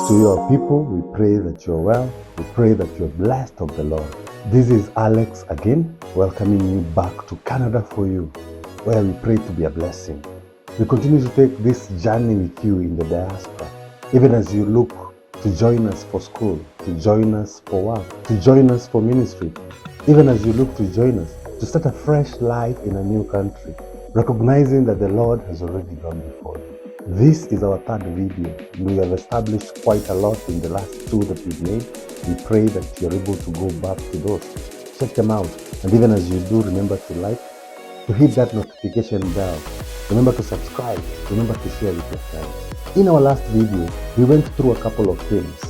to you, our people. We pray that you're well. We pray that you're blessed of the Lord. This is Alex again, welcoming you back to Canada for you, where we pray to be a blessing. We continue to take this journey with you in the diaspora, even as you look to join us for school, to join us for work, to join us for ministry, even as you look to join us to start a fresh life in a new country, recognizing that the Lord has already gone before you. This is our third video. We have established quite a lot in the last two that we've made. We pray that you're able to go back to those, check them out, and even as you do, remember to like, to hit that notification bell, remember to subscribe, remember to share with your friends. In our last video, we went through a couple of things,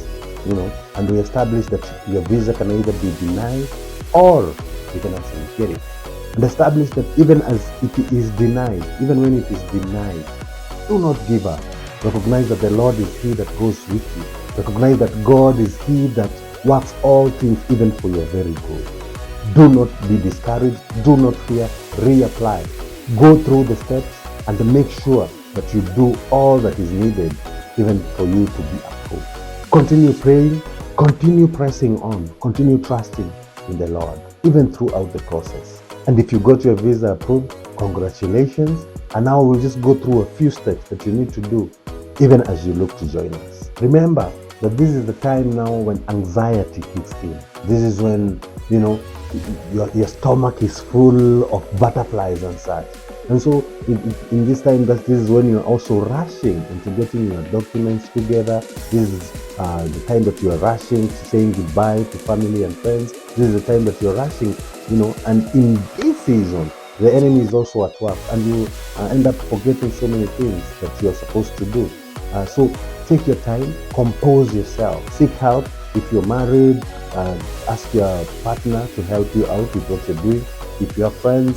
and we established that your visa can either be denied or you can actually get it. And established that even as it is denied, even when it is denied, do not give up. Recognize that the Lord is He that goes with you. Recognize that God is He that works all things even for your very good. Do not be discouraged. Do not fear. Reapply. Go through the steps and make sure that you do all that is needed even for you to be approved. Continue praying. Continue pressing on. Continue trusting in the Lord even throughout the process. And if you got your visa approved, congratulations. And now we'll just go through a few steps that you need to do even as you look to join us. Remember that this is the time now when anxiety kicks in. This is when, your stomach is full of butterflies and such. And so in this time, this is when you're also rushing into getting your documents together. This is the time that you're rushing to saying goodbye to family and friends. This is the time that you're rushing, and in this season, the enemy is also at work, and you end up forgetting so many things that you're supposed to do. So take your time, compose yourself, seek help. If you're married, ask your partner to help you out with what you're doing. If you have friend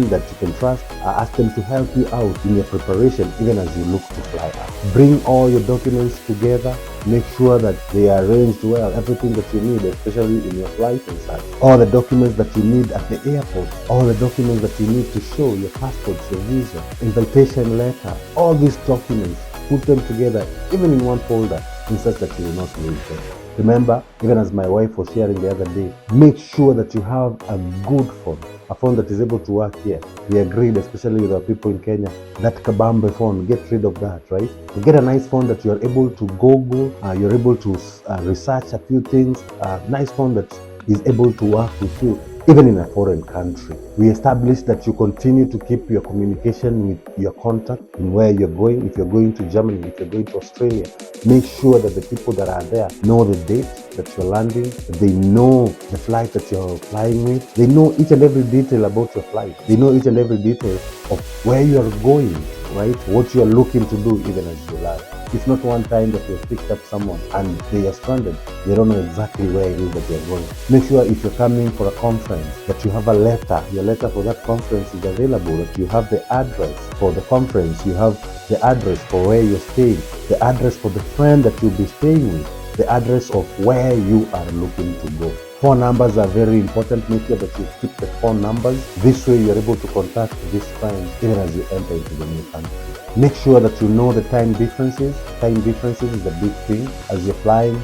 that you can trust, ask them to help you out in your preparation, even as you look to fly out. Bring all your documents together. Make sure that they are arranged well, everything that you need, especially in your flight and such. All the documents that you need at the airport, all the documents that you need to show, your passports, your visa, invitation letter, all these documents, put them together, even in one folder, in such that you will not lose them. Remember, even as my wife was sharing the other day, make sure that you have a good phone, a phone that is able to work here. We agreed, especially with our people in Kenya, that kabambe phone, get rid of that, right? You get a nice phone that you are able to Google, you're able to research a few things, a nice phone that is able to work with you, even in a foreign country. We established that you continue to keep your communication with your contact in where you're going. If you're going to Germany, if you're going to Australia, make sure that the people that are there know the date that you're landing, that they know the flight that you're flying with. They know each and every detail about your flight. They know each and every detail of where you are going, right? What you are looking to do even as you land. It's not one time that you've picked up someone and they are stranded. They don't know exactly where it is that they're going. Make sure if you're coming for a conference that you have a letter. Your letter for that conference is available, that you have the address for the conference. You have the address for where you're staying, the address for the friend that you'll be staying with, the address of where you are looking to go. Phone numbers are very important. Make sure that you keep the phone numbers. This way you're able to contact this friend even as you enter into the new country. Make sure that you know the time differences. Time differences is a big thing. As you're flying,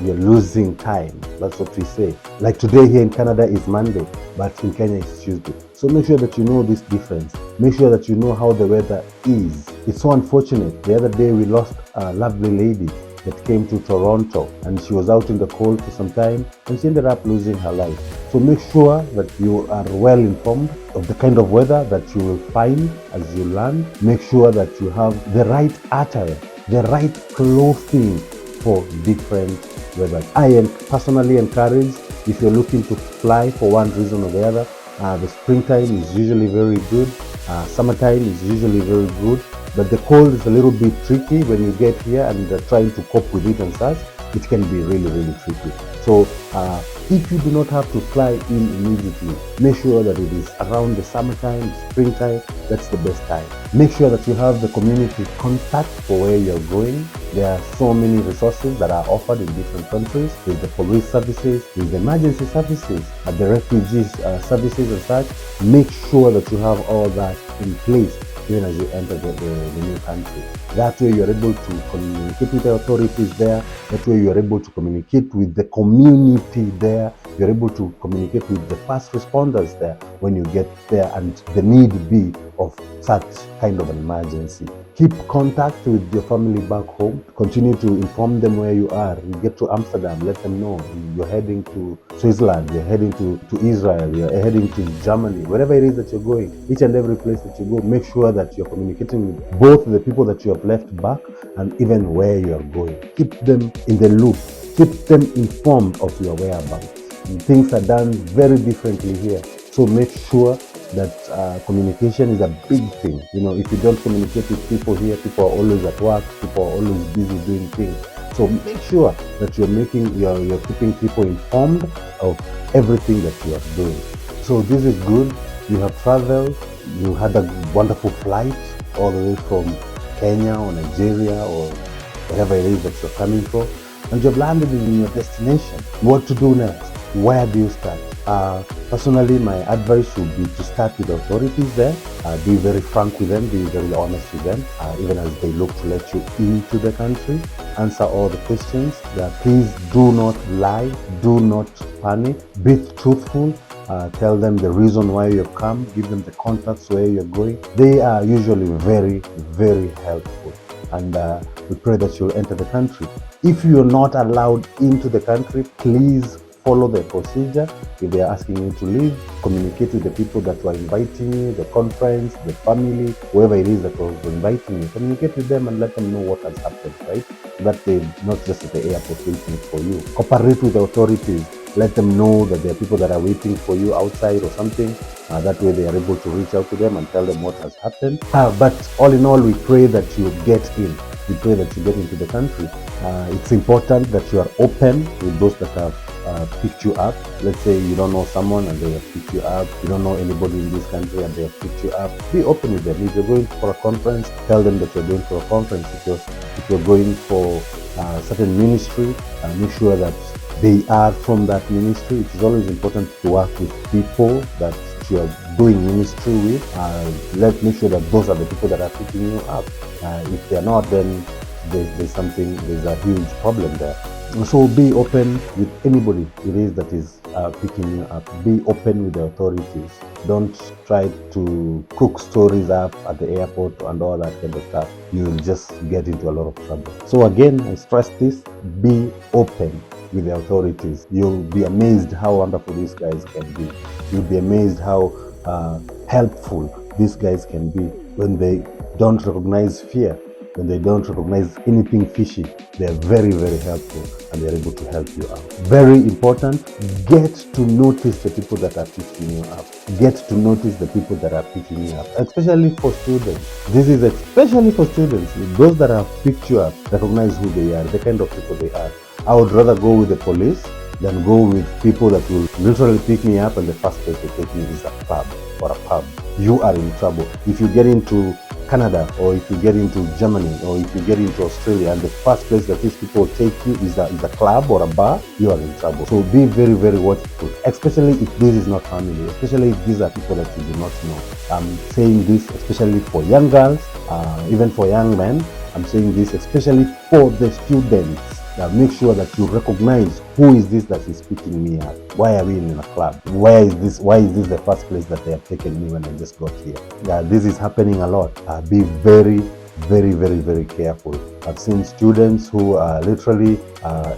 you're losing time. That's what we say. Like today here in Canada is Monday, but in Kenya it's Tuesday. So make sure that you know this difference. Make sure that you know how the weather is. It's so unfortunate. The other day we lost a lovely lady that came to Toronto, and she was out in the cold for some time and she ended up losing her life. So make sure that you are well informed of the kind of weather that you will find as you land. Make sure that you have the right attire, the right clothing for different weather. I am personally encouraged, if you're looking to fly for one reason or the other, the springtime is usually very good, summertime is usually very good, but the cold is a little bit tricky when you get here and trying to cope with it and such. It can be really, really tricky. So if you do not have to fly in immediately, make sure that it is around the summertime, springtime. That's the best time. Make sure that you have the community contact for where you're going. There are so many resources that are offered in different countries. There's the police services, there's the emergency services, the refugees services and such. Make sure that you have all that in place even as you enter the new country. That way you're able to communicate with the authorities there. That way you're able to communicate with the community there. You're able to communicate with the first responders there when you get there and the need be of such kind of an emergency. Keep contact with your family back home. Continue to inform them where you are. You get to Amsterdam, let them know you're heading to Switzerland, you're heading to Israel, you're heading to Germany, wherever it is that you're going. Each and every place that you go, make sure that you're communicating with both the people that you have left back and even where you're going. Keep them in the loop. Keep them informed of your whereabouts. And things are done very differently here. So make sure that communication is a big thing. If you don't communicate with people here, people are always at work, people are always busy doing things. So make sure that you're keeping people informed of everything that you are doing. So this is good. You have traveled, you had a wonderful flight all the way from Kenya or Nigeria or wherever it is that you're coming from, and you've landed in your destination. What to do next? Where do you start? Personally, my advice would be to start with the authorities there. Be very frank with them, be very honest with them, even as they look to let you into the country. Answer all the questions. Please do not lie, do not panic, be truthful. Tell them the reason why you've come, give them the contacts where you're going. They are usually very, very helpful, and we pray that you'll enter the country. If you're not allowed into the country, please follow the procedure. If they are asking you to leave, communicate with the people that were inviting you, the conference, the family, whoever it is that was inviting you. Communicate with them and let them know what has happened, right? That they're not just at the airport waiting for you. Cooperate with the authorities. Let them know that there are people that are waiting for you outside or something. That way they are able to reach out to them and tell them what has happened. But all in all, we pray that you get in. We pray that you get into the country. It's important that you are open with those that have picked you up. Let's say you don't know someone and they have picked you up. You don't know anybody in this country and they have picked you up. Be open with them. If you're going for a conference, tell them that you're going for a conference. If you're going for a certain ministry, make sure that they are from that ministry. It is always important to work with people that you are doing ministry with. Let's make sure that those are the people that are picking you up. If they're not, then there's a huge problem there. So be open with anybody it is that is picking you up. Be open with the authorities. Don't try to cook stories up at the airport and all that kind of stuff. You'll just get into a lot of trouble. So again, I stress this, be open with the authorities. You'll be amazed how wonderful these guys can be. You'll be amazed how helpful these guys can be when they don't recognize fear. When they don't recognize anything fishy, they are very, very helpful and they're able to help you out. Very important, get to notice the people that are picking you up. Get to notice the people that are picking you up, especially for students. This is especially for students. Those that have picked you up, recognize who they are, the kind of people they are. I would rather go with the police than go with people that will literally pick me up and the first place to take me is a club or a pub. You are in trouble. If you get into Canada, or if you get into Germany, or if you get into Australia, and the first place that these people take you is a club or a bar, you are in trouble. So be very, very watchful, especially if this is not family, especially if these are people that you do not know. I'm saying this especially for young girls, even for young men. I'm saying this especially for the students. Now make sure that you recognize who is this that is picking me up. Why are we in a club? Why is this the first place that they have taken me when I just got here? This is happening a lot. Be very, very, very, very careful. I've seen students who are literally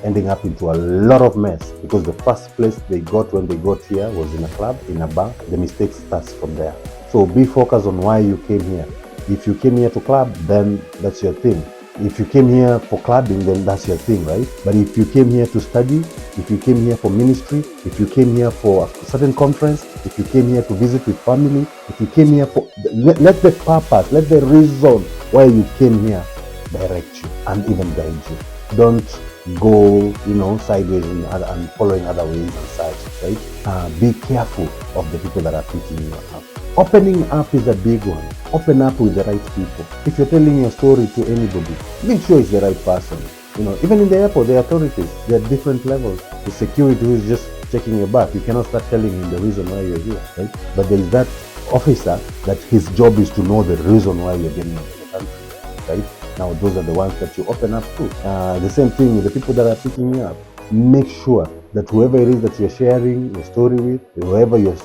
ending up into a lot of mess because the first place they got when they got here was in a club, in a bar. The mistake starts from there. So be focused on why you came here. If you came here to club, then that's your thing. If you came here for clubbing, then that's your thing, right? But if you came here to study, if you came here for ministry, if you came here for a certain conference, if you came here to visit with family, if you came here for, let the purpose, let the reason why you came here direct you and even guide you. Don't go, sideways and following other ways and such, right? Be careful of the people that are picking you up. Opening up is a big one. Open up with the right people. If you're telling your story to anybody, make sure it's the right person. Even in the airport, the authorities, there are different levels. The security who is just checking your bag, you cannot start telling him the reason why you're here, right? But there is that officer that his job is to know the reason why you're getting into the country, right? Now, those are the ones that you open up to. The same thing with the people that are picking you up. Make sure that whoever it is that you're sharing your story with, whoever you're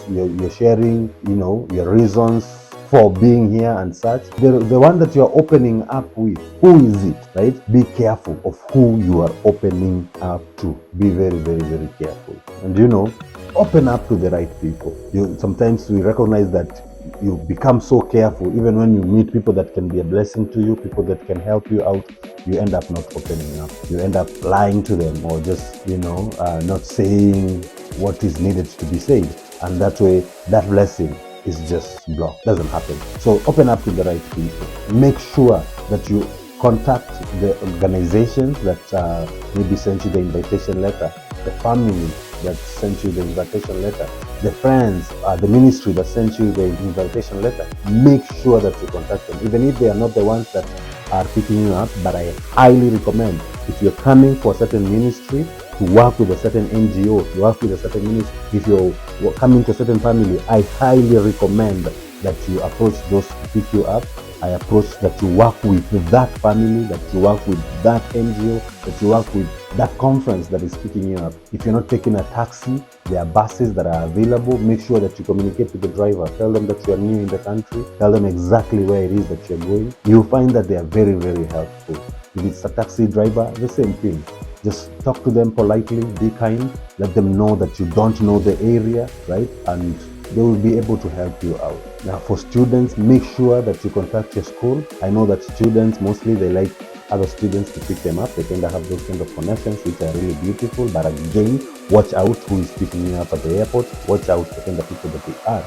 sharing, your reasons for being here and such, the one that you're opening up with, who is it, right? Be careful of who you are opening up to. Be very, very, very careful. And open up to the right people. Sometimes we recognize that you become so careful, even when you meet people that can be a blessing to you, people that can help you out, you end up not opening up. You end up lying to them, or just, not saying what is needed to be said. And that way, that blessing is just blocked. Doesn't happen. So open up to the right people. Make sure that you contact the organizations that maybe sent you the invitation letter, the family that sent you the invitation letter, the friends, the ministry that sent you the invitation letter. Make sure that you contact them, even if they are not the ones that are picking you up. But I highly recommend, if you're coming for a certain ministry, to work with a certain NGO, to work with a certain ministry. If you're coming to a certain family, I highly recommend that you approach those to pick you up. I approach that you work with that family, that you work with that NGO, that you work with that conference that is picking you up. If you're not taking a taxi, there are buses that are available. Make sure that you communicate with the driver. Tell them that you are new in the country. Tell them exactly where it is that you're going. You'll find that they are very, very helpful. If it's a taxi driver, the same thing. Just talk to them politely, be kind, let them know that you don't know the area, right? And they will be able to help you out. Now, for students, make sure that you contact your school. I know that students, mostly they like other students to pick them up. They tend to have those kind of connections, which are really beautiful. But again, watch out who is picking you up at the airport. Watch out the kind of people that they are.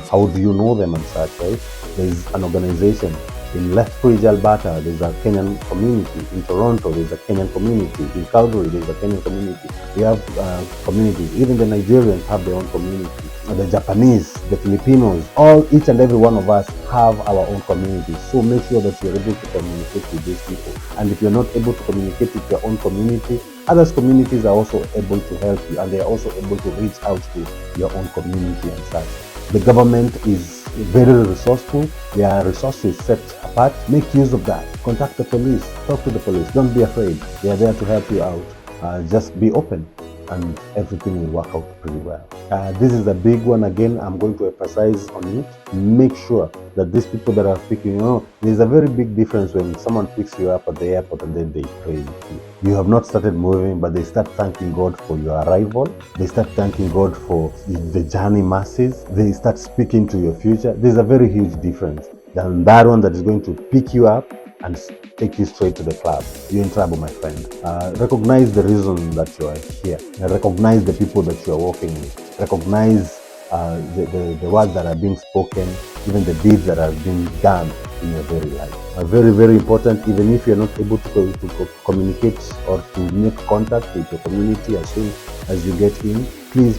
How do you know them and such, right? There's an organization in Lethbridge, Alberta, there's a Kenyan community. In Toronto, there's a Kenyan community. In Calgary, there's a Kenyan community. We have communities. Even the Nigerians have their own community. The Japanese, the Filipinos, each and every one of us have our own communities. So make sure that you're able to communicate with these people. And if you're not able to communicate with your own community, others' communities are also able to help you, and they are also able to reach out to your own community and such. The government is very resourceful. There are resources set apart. Make use of that. Contact the police. Talk to the police. Don't be afraid. They are there to help you out. Just be open, and everything will work out pretty well. This is a big one. Again, I'm going to emphasize on it. Make sure that these people that are picking you up, there's a very big difference when someone picks you up at the airport and then they pray with you. You have not started moving, but they start thanking God for your arrival. They start thanking God for the journey masses. They start speaking to your future. There's a very huge difference than that one that is going to pick you up and take you straight to the club. You're in trouble, my friend. Recognize the reason that you are here. Recognize the people that you are working with. Recognize the words that are being spoken, even the deeds that are being done in your very life. Very, very important. Even if you're not able to communicate or to make contact with your community as soon as you get in, please.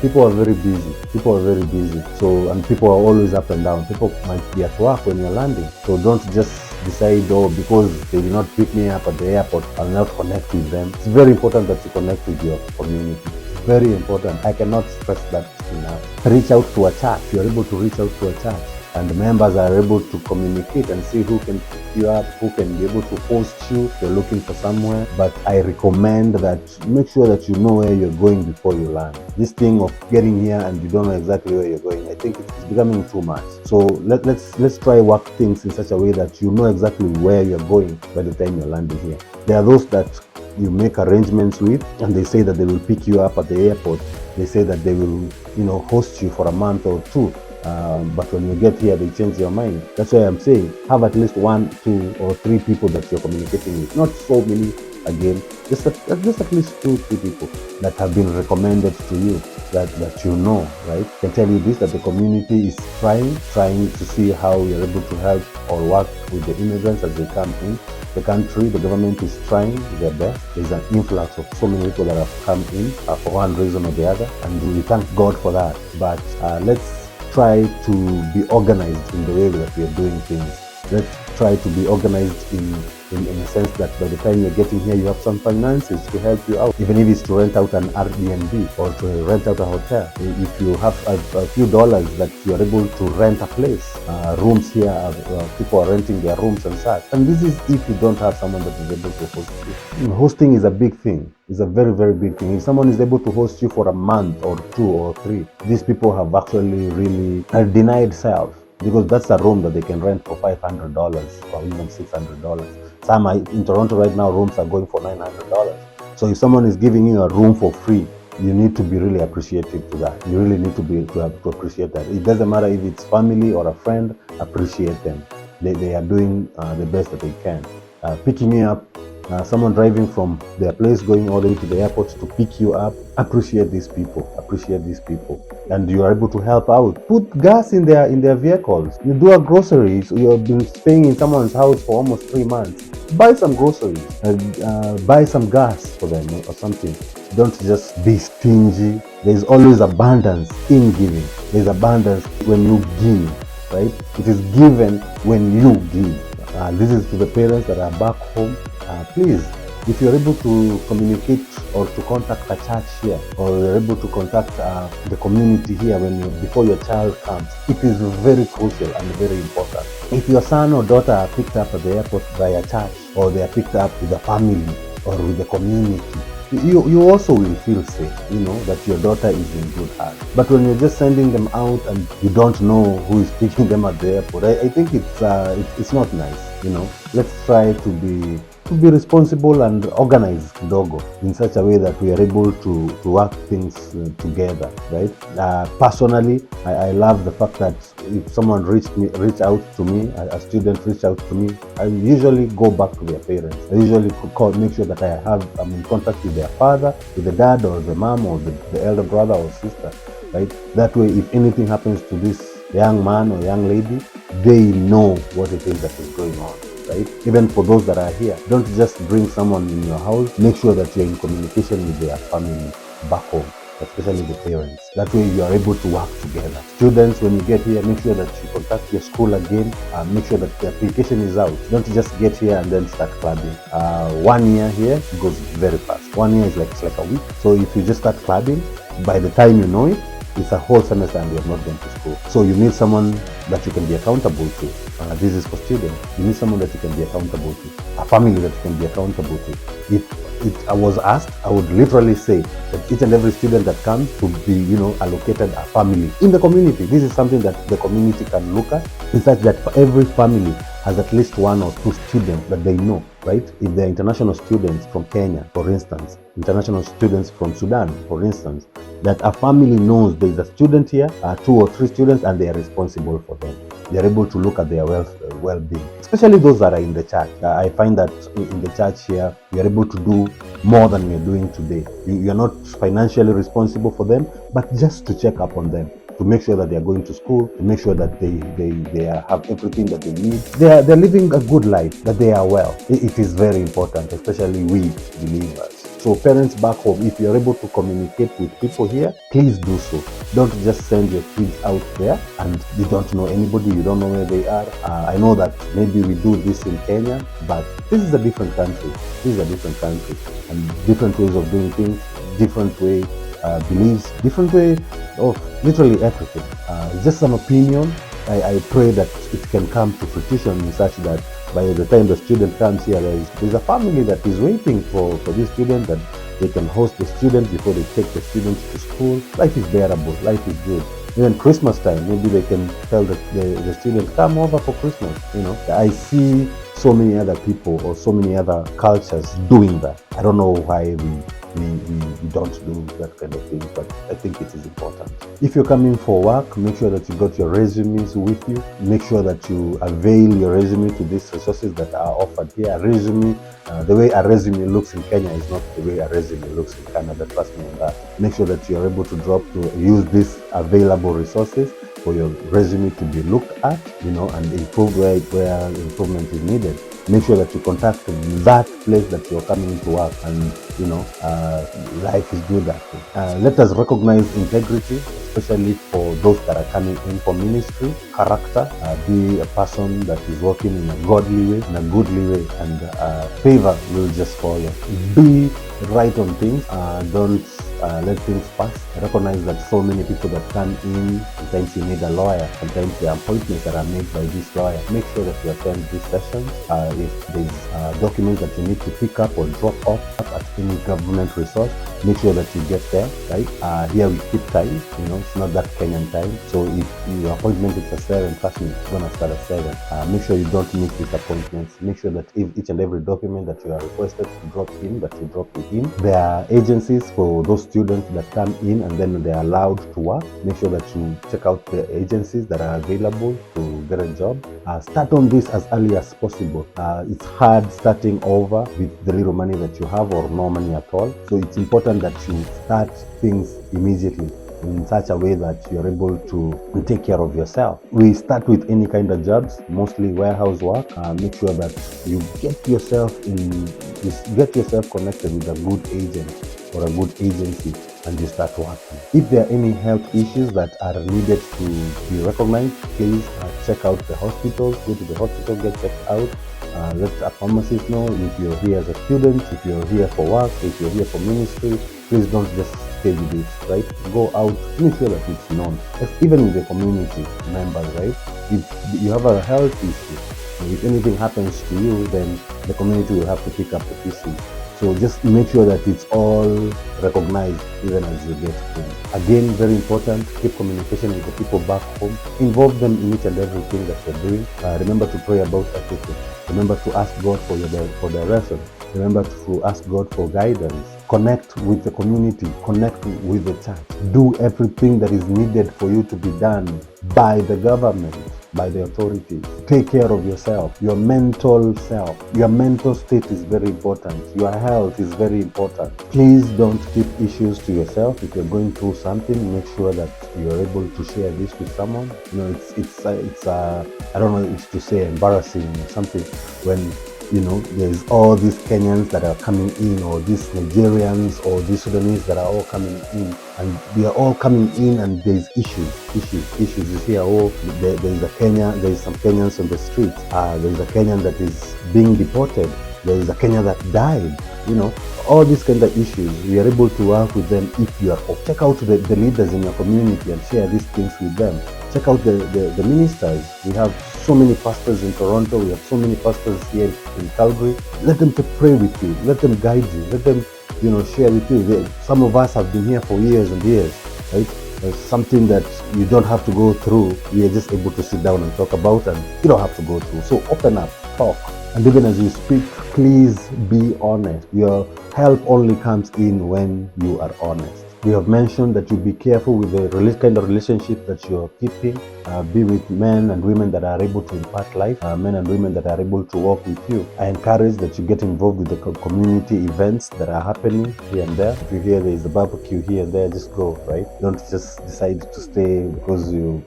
People are very busy. So, and people are always up and down. People might be at work when you're landing. So don't just decide, because they did not pick me up at the airport, I'll not connect with them. It's very important that you connect with your community. Very important. I cannot stress that enough. Reach out to a church. You're able to reach out to a church, and the members are able to communicate and see who can pick you up, who can be able to host you if you're looking for somewhere. But I recommend that make sure that you know where you're going before you land. This thing of getting here and you don't know exactly where you're going, I think it's becoming too much. So let's try work things in such a way that you know exactly where you're going by the time you're landing here. There are those that you make arrangements with, and they say that they will pick you up at the airport. They say that they will, host you for a month or two. But when you get here, they change your mind. That's why I'm saying have at least 1, 2, or 3 people that you're communicating with. Not so many, again, just at least 2, 3 people that have been recommended to you, that right? I can tell you this, that the community is trying to see how you're able to help or work with the immigrants as they come in the country. The government is trying their best. There's an influx of so many people that have come in for one reason or the other, and we thank God for that. But let's try to be organized in the way that we are doing things. Let's try to be organized in in a sense that by the time you're getting here, you have some finances to help you out, even if it's to rent out an Airbnb or to rent out a hotel. If you have a few dollars that you're able to rent a place, rooms here, people are renting their rooms and such. And this is if you don't have someone that is able to host you. Hosting is a big thing. It's a very, very big thing. If someone is able to host you for a month or 2 or 3, these people have actually really denied self, because that's a room that they can rent for $500 or even $600. Some in Toronto right now, rooms are going for $900. So if someone is giving you a room for free, you need to be really appreciative to that. You really need to appreciate that. It doesn't matter if it's family or a friend, appreciate them. They are doing the best that they can. Picking you up, someone driving from their place going all the way to the airport to pick you up, appreciate these people, and you are able to help out. Put gas in their vehicles. You do a groceries, you have been staying in someone's house for almost 3 months, buy some groceries, buy some gas for them or something. Don't just be stingy. There's always abundance in giving. There's abundance when you give, right? It is given when you give. This is to the parents that are back home. Please, if you're able to communicate or to contact a church here, or you're able to contact the community here before your child comes, it is very crucial and very important. If your son or daughter are picked up at the airport by a church, or they are picked up with a family or with the community, you also will feel safe, that your daughter is in good hands. But when you're just sending them out and you don't know who is picking them at the airport, I think it's not nice. Let's try to be responsible and organized kidogo in such a way that we are able to work things together, right? Personally, I love the fact that if someone reach out to me, a student reach out to me, I usually go back to their parents. I usually make sure that I'm in contact with their father, with the dad or the mom or the elder brother or sister, right? That way, if anything happens to this young man or young lady, they know what it is that is going on. Right? Even for those that are here, don't just bring someone in your house. Make sure that you're in communication with their family back home, especially the parents. That way you are able to work together. Students, when you get here, make sure that you contact your school again. Make sure that the application is out. Don't just get here and then start clubbing. 1 year here goes very fast. 1 year is like a week. So if you just start clubbing, by the time you know it, it's a whole semester and you're not going to school. So you need someone that you can be accountable to. This is for students. You need someone that you can be accountable to. A family that you can be accountable to. If I was asked, I would literally say that each and every student that comes to be, allocated a family in the community. This is something that the community can look at, in such that for every family has at least 1 or 2 students that they know, right? If they're international students from Kenya, for instance, international students from Sudan, for instance, that a family knows there's a student here, 2 or 3 students, and they are responsible for them. They're able to look at their well-being, especially those that are in the church. I find that in the church here, you're able to do more than we're doing today. You're not financially responsible for them, but just to check up on them, to make sure that they are going to school, to make sure that they have everything that they need. They're living a good life, that they are well. It is very important, especially we believers. So parents back home, if you're able to communicate with people here, please do so. Don't just send your kids out there and you don't know anybody, you don't know where they are. I know that maybe we do this in Kenya, but this is a different country. And different ways of doing things, different way beliefs, different way of literally everything. Just an opinion. I pray that it can come to fruition in such that by the time the student comes here, there's a family that is waiting for this student, that they can host the student before they take the student to school. Life is bearable, life is good. Even Christmas time, maybe they can tell the student, come over for Christmas. I see so many other people or so many other cultures doing that. I don't know why we don't do that kind of thing, but I think it is important. If you're coming for work, make sure that you got your resumes with you. Make sure that you avail your resume to these resources that are offered here. A resume, the way a resume looks in Kenya is not the way a resume looks in Canada. Trust me on that. Make sure that you're able to use these available resources for your resume to be looked at, and improve where improvement is needed. Make sure that you contact that place that you're coming to work, and life is good that way. Let us recognize integrity, especially for those that are coming in for ministry. Character, be a person that is working in a godly way, in a goodly way, and favor will just follow. Be right on things. Don't let things pass. Recognize that so many people that come in, sometimes you need a lawyer, sometimes there are appointments that are made by this lawyer. Make sure that you attend these sessions. If there's documents that you need to pick up or drop off at any government resource, make sure that you get there, right? Here we keep time, it's not that Kenyan time. So if your appointment is at 7, trust me, it's gonna start at 7. Make sure you don't miss these appointments. Make sure that if each and every document that you are requested to drop in, that you drop it in. There are agencies for those students that come in and then they're allowed to work. Make sure that you check out the agencies that are available to get a job. Start on this as early as possible. It's hard starting over with the little money that you have or no money at all. So it's important that you start things immediately in such a way that you're able to take care of yourself. We start with any kind of jobs, mostly warehouse work. Make sure that you get yourself connected with a good agent or a good agency and you start working. If there are any health issues that are needed to be recognized, please check out the hospitals. Go to the hospital, get checked out. Let a pharmacist know if you're here as a student, if you're here for work, if you're here for ministry. Please don't just stay with it, right? Go out, make sure that it's known. Even with the community members, right? If you have a health issue, if anything happens to you, then the community will have to pick up the pieces. So just make sure that it's all recognized even as you get home. Again, very important, keep communication with the people back home. Involve them in each and everything that you're doing. Remember to pray about everything. Remember to ask God for direction. Remember to ask God for guidance. Connect with the community. Connect with the church. Do everything that is needed for you to be done by the government, by the authorities. Take care of yourself, your mental self. Your mental state is very important. Your health is very important. Please don't keep issues to yourself. If you're going through something, make sure that you're able to share this with someone. It's I don't know if to say embarrassing or something when there's all these Kenyans that are coming in, or these Nigerians, or these Sudanese that are all coming in, and they are all coming in, and there's issues. You hear, there's some Kenyans on the streets. There's a Kenyan that is being deported. There's a Kenyan that died. All these kind of issues. We are able to work with them if you are off. Check out the leaders in your community and share these things with them. Check out the ministers. We have so many pastors in Toronto. We have so many pastors here in Calgary. Let them pray with you. Let them guide you. Let them, share with you. Some of us have been here for years and years, right? There's something that you don't have to go through. We are just able to sit down and talk about, and you don't have to go through. So open up, talk. And even as you speak, please be honest. Your help only comes in when you are honest. We have mentioned that you be careful with the kind of relationship that you're keeping. Be with men and women that are able to impart life, men and women that are able to walk with you. I encourage that you get involved with the community events that are happening here and there. If you hear there is a barbecue here and there, just go, right? Don't just decide to stay because you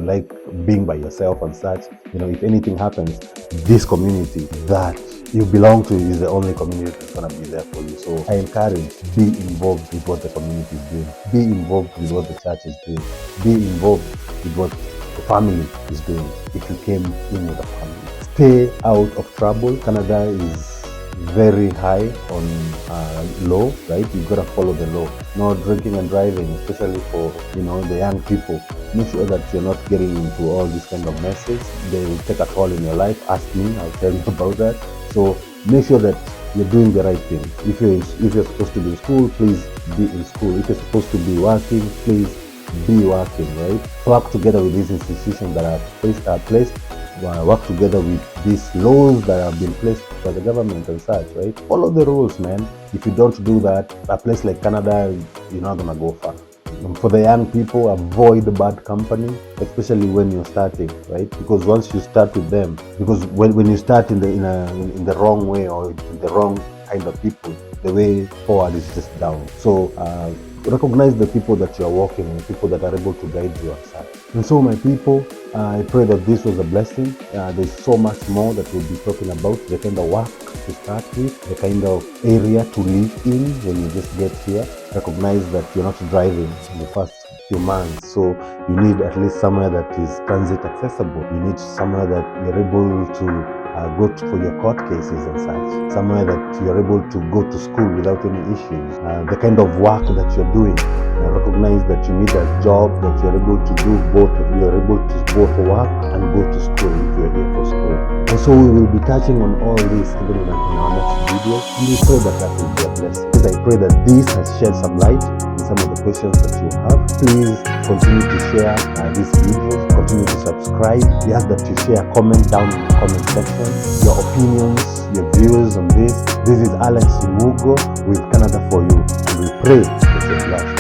like being by yourself and such. If anything happens, this community that you belong to is the only community that's going to be there for you. So I encourage, be involved with what the community is doing. Be involved with what the church is doing. Be involved with what the family is doing if you came in with a family. Stay out of trouble. Canada is very high on law, right? You've got to follow the law. No drinking and driving, especially for the young people. Make sure that you're not getting into all these kind of messes. They will take a toll in your life. Ask me, I'll tell you about that. So make sure that you're doing the right thing. If you're supposed to be in school, please be in school. If you're supposed to be working, please be working, right? Work together with these institutions that are placed. Work together with these laws that have been placed by the government and such, right? Follow the rules, man. If you don't do that, a place like Canada, you're not gonna go far. For the young people, avoid bad company, especially when you're starting, right? Because once you start with them, because when you start in the wrong way or in the wrong kind of people, the way forward is just down. So recognize the people that you are working with, people that are able to guide you outside. And so, my people, I pray that this was a blessing. There's so much more that we'll be talking about, the kind of work to start with, the kind of area to live in when you just get here. Recognize that you're not driving in the first few months. So you need at least somewhere that is transit accessible. You need somewhere that you're able to for your court cases and such. Somewhere that you're able to go to school without any issues. The kind of work that you're doing. Recognize that you need a job that you're able to do both. You're able to go for work and go to school if you're here for school. And so we will be touching on all this even in our next video. And we pray that will be a blessing. Because I pray that this has shed some light in some of the questions that you have. Please continue to share these videos. Continue to subscribe. We ask that you share, comment down in the comment section your opinions, your views on this. This is Alex Mugo with Canada for You, and we pray that you're blessed.